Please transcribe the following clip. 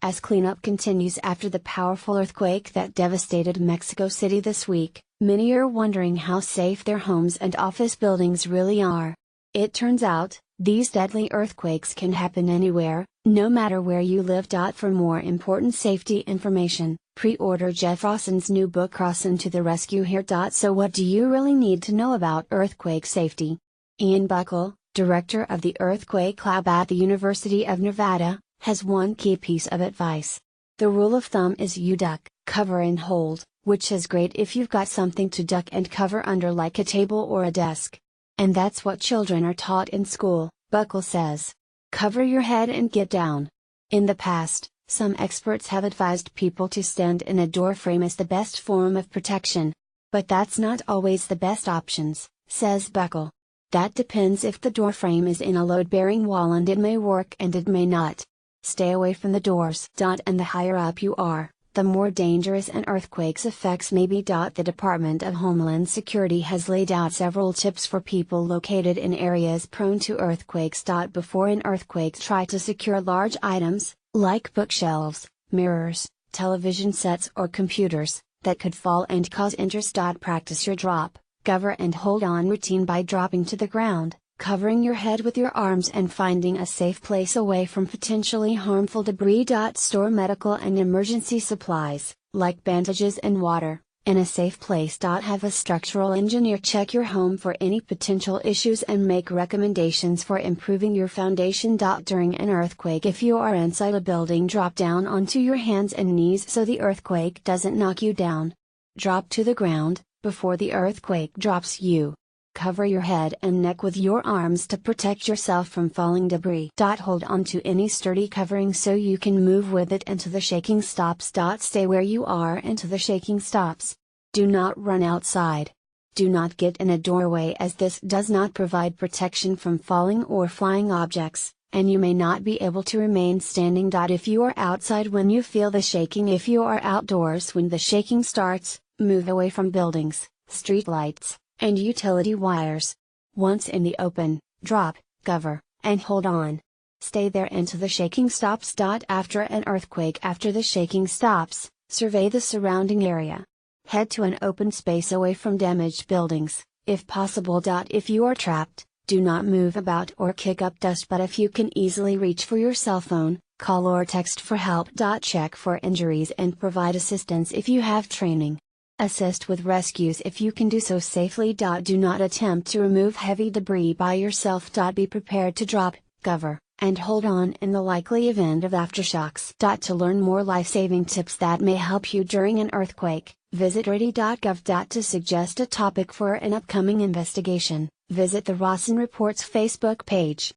as cleanup continues after the powerful earthquake that devastated Mexico City this week. Many are wondering how safe their homes and office buildings really are. It turns out, these deadly earthquakes can happen anywhere, no matter where you live. For more important safety information, pre-order Jeff Rossen's new book Rossen to the Rescue here. So what do you really need to know about earthquake safety? Ian Buckle, director of the Earthquake Lab at the University of Nevada, has one key piece of advice. The rule of thumb is you duck, cover and hold, which is great if you've got something to duck and cover under like a table or a desk. And that's what children are taught in school, Buckle says. Cover your head and get down. In the past, some experts have advised people to stand in a door frame as the best form of protection. But that's not always the best options, says Buckle. That depends if the door frame is in a load-bearing wall, and it may work and it may not. Stay away from the doors. And the higher up you are, the more dangerous an earthquake's effects may be. The Department of Homeland Security has laid out several tips for people located in areas prone to earthquakes. Before an earthquake, try to secure large items, like bookshelves, mirrors, television sets or computers, that could fall and cause injuries. Practice your drop, cover and hold on routine by dropping to the ground, covering your head with your arms and finding a safe place away from potentially harmful debris. Store medical and emergency supplies, like bandages and water, in a safe place. Have a structural engineer check your home for any potential issues and make recommendations for improving your foundation. During an earthquake, if you are inside a building, drop down onto your hands and knees so the earthquake doesn't knock you down. Drop to the ground, before the earthquake drops you. Cover your head and neck with your arms to protect yourself from falling debris. Hold on to any sturdy covering so you can move with it until the shaking stops. Stay where you are until the shaking stops. Do not run outside. Do not get in a doorway, as this does not provide protection from falling or flying objects, and you may not be able to remain standing. If you are outside when you feel the shaking, if you are outdoors when the shaking starts, move away from buildings, street lights, and utility wires. Once in the open, drop, cover, and hold on. Stay there until the shaking stops. After an earthquake, after the shaking stops, survey the surrounding area. Head to an open space away from damaged buildings, if possible. If you are trapped, do not move about or kick up dust, but if you can easily reach for your cell phone, call or text for help. Check for injuries and provide assistance if you have training. Assist with rescues if you can do so safely. Do not attempt to remove heavy debris by yourself. Be prepared to drop, cover, and hold on in the likely event of aftershocks. To learn more life-saving tips that may help you during an earthquake, visit ready.gov. To suggest a topic for an upcoming investigation, visit the Rossen Reports Facebook page.